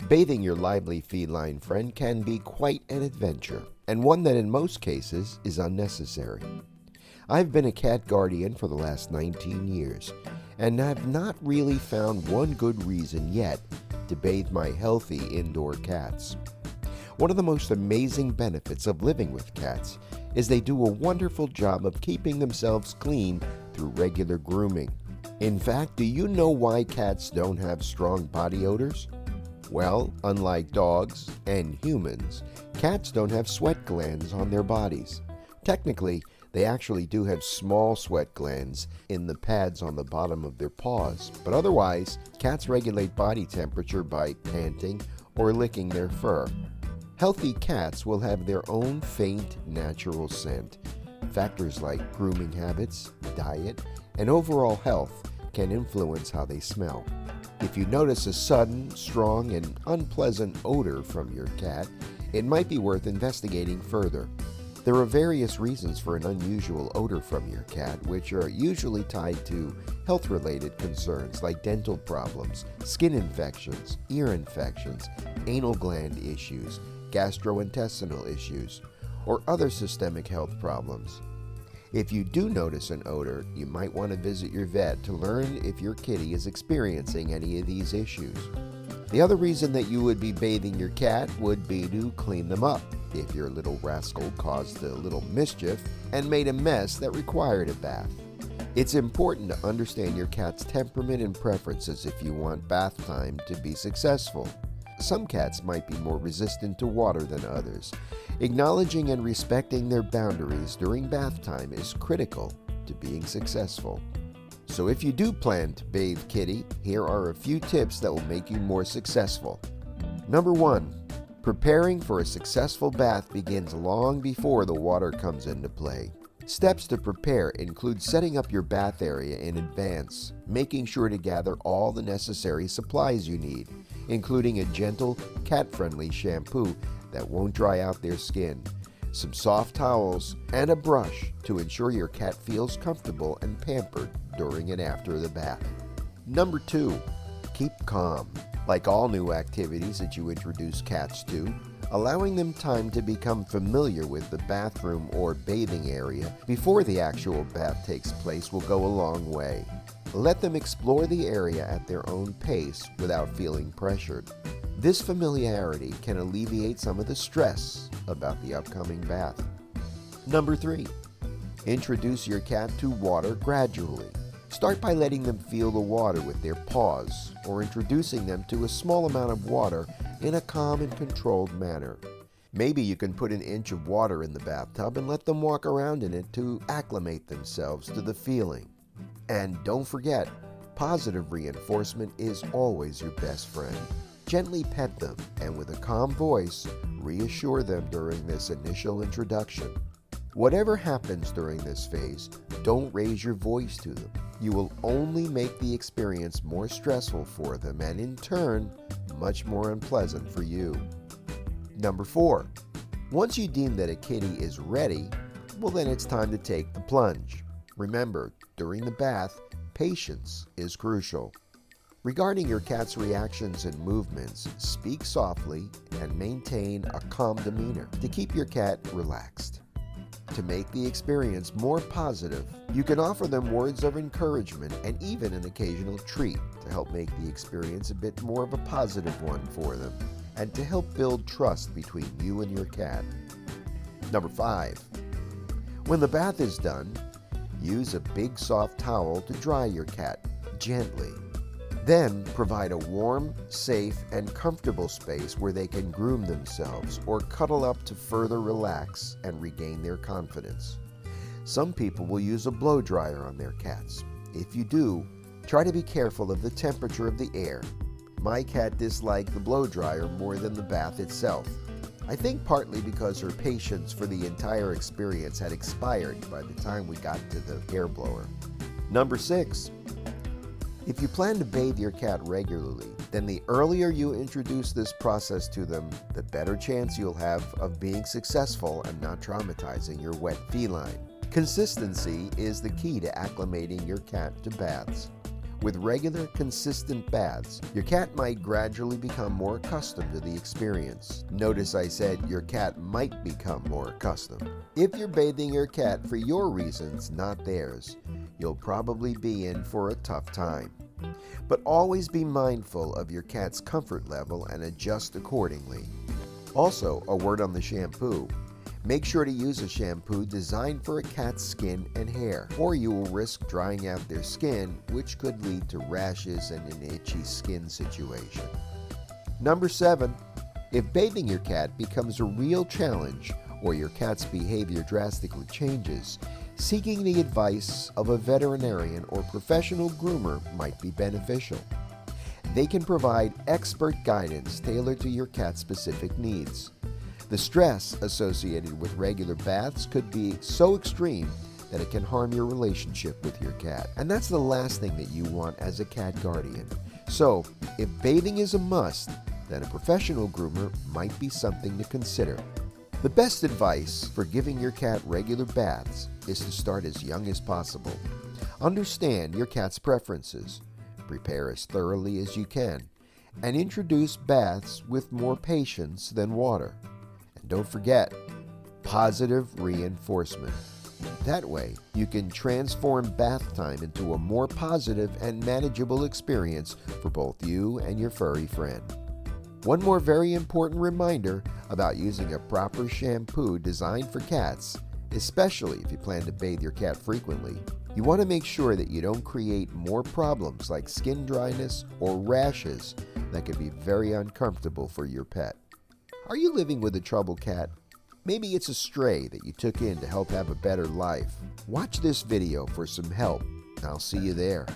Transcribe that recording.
Bathing your lively feline friend can be quite an adventure, and one that in most cases is unnecessary. I've been a cat guardian for the last 19 years, and have not really found one good reason yet to bathe my healthy indoor cats. One of the most amazing benefits of living with cats is they do a wonderful job of keeping themselves clean through regular grooming. In fact, do you know why cats don't have strong body odors? Well, unlike dogs and humans, cats don't have sweat glands on their bodies. Technically, they actually do have small sweat glands in the pads on the bottom of their paws, but otherwise, cats regulate body temperature by panting or licking their fur. Healthy cats will have their own faint, natural scent. Factors like grooming habits, diet, and overall health can influence how they smell. If you notice a sudden, strong, and unpleasant odor from your cat, it might be worth investigating further. There are various reasons for an unusual odor from your cat, which are usually tied to health-related concerns like dental problems, skin infections, ear infections, anal gland issues, gastrointestinal issues, or other systemic health problems. If you do notice an odor, you might want to visit your vet to learn if your kitty is experiencing any of these issues. The other reason that you would be bathing your cat would be to clean them up if your little rascal caused a little mischief and made a mess that required a bath. It's important to understand your cat's temperament and preferences if you want bath time to be successful. Some cats might be more resistant to water than others. Acknowledging and respecting their boundaries during bath time is critical to being successful. So if you do plan to bathe Kitty, here are a few tips that will make you more successful. Number 1. Preparing for a successful bath begins long before the water comes into play. Steps to prepare include setting up your bath area in advance, making sure to gather all the necessary supplies you need, including a gentle, cat-friendly shampoo that won't dry out their skin, some soft towels, and a brush to ensure your cat feels comfortable and pampered during and after the bath. Number 2. Keep calm. Like all new activities that you introduce cats to, allowing them time to become familiar with the bathroom or bathing area before the actual bath takes place will go a long way. Let them explore the area at their own pace without feeling pressured. This familiarity can alleviate some of the stress about the upcoming bath. Number 3. Introduce your cat to water gradually. Start by letting them feel the water with their paws or introducing them to a small amount of water in a calm and controlled manner. Maybe you can put an inch of water in the bathtub and let them walk around in it to acclimate themselves to the feeling. And don't forget, positive reinforcement is always your best friend. Gently pet them and with a calm voice, reassure them during this initial introduction. Whatever happens during this phase, don't raise your voice to them. You will only make the experience more stressful for them and in turn, much more unpleasant for you. Number 4. Once you deem that a kitty is ready, well then it's time to take the plunge. Remember, during the bath, patience is crucial. Regarding your cat's reactions and movements, speak softly and maintain a calm demeanor to keep your cat relaxed. To make the experience more positive, you can offer them words of encouragement and even an occasional treat to help make the experience a bit more of a positive one for them and to help build trust between you and your cat. Number 5. When the bath is done, use a big soft towel to dry your cat gently. Then provide a warm, safe, and comfortable space where they can groom themselves or cuddle up to further relax and regain their confidence. Some people will use a blow dryer on their cats. If you do, try to be careful of the temperature of the air. My cat disliked the blow dryer more than the bath itself. I think partly because her patience for the entire experience had expired by the time we got to the hair blower. Number 6. If you plan to bathe your cat regularly, then the earlier you introduce this process to them, the better chance you'll have of being successful and not traumatizing your wet feline. Consistency is the key to acclimating your cat to baths. With regular, consistent baths, your cat might gradually become more accustomed to the experience. Notice I said your cat might become more accustomed. If you're bathing your cat for your reasons, not theirs, you'll probably be in for a tough time. But always be mindful of your cat's comfort level and adjust accordingly. Also, a word on the shampoo. Make sure to use a shampoo designed for a cat's skin and hair, or you will risk drying out their skin, which could lead to rashes and an itchy skin situation. Number 7. If bathing your cat becomes a real challenge or your cat's behavior drastically changes, seeking the advice of a veterinarian or professional groomer might be beneficial. They can provide expert guidance tailored to your cat's specific needs. The stress associated with regular baths could be so extreme that it can harm your relationship with your cat. And that's the last thing that you want as a cat guardian. So, if bathing is a must, then a professional groomer might be something to consider. The best advice for giving your cat regular baths is to start as young as possible. Understand your cat's preferences, prepare as thoroughly as you can, and introduce baths with more patience than water. Don't forget, positive reinforcement. That way, you can transform bath time into a more positive and manageable experience for both you and your furry friend. One more very important reminder about using a proper shampoo designed for cats, especially if you plan to bathe your cat frequently. You want to make sure that you don't create more problems like skin dryness or rashes that could be very uncomfortable for your pet. Are you living with a troubled cat? Maybe it's a stray that you took in to help have a better life. Watch this video for some help. I'll see you there.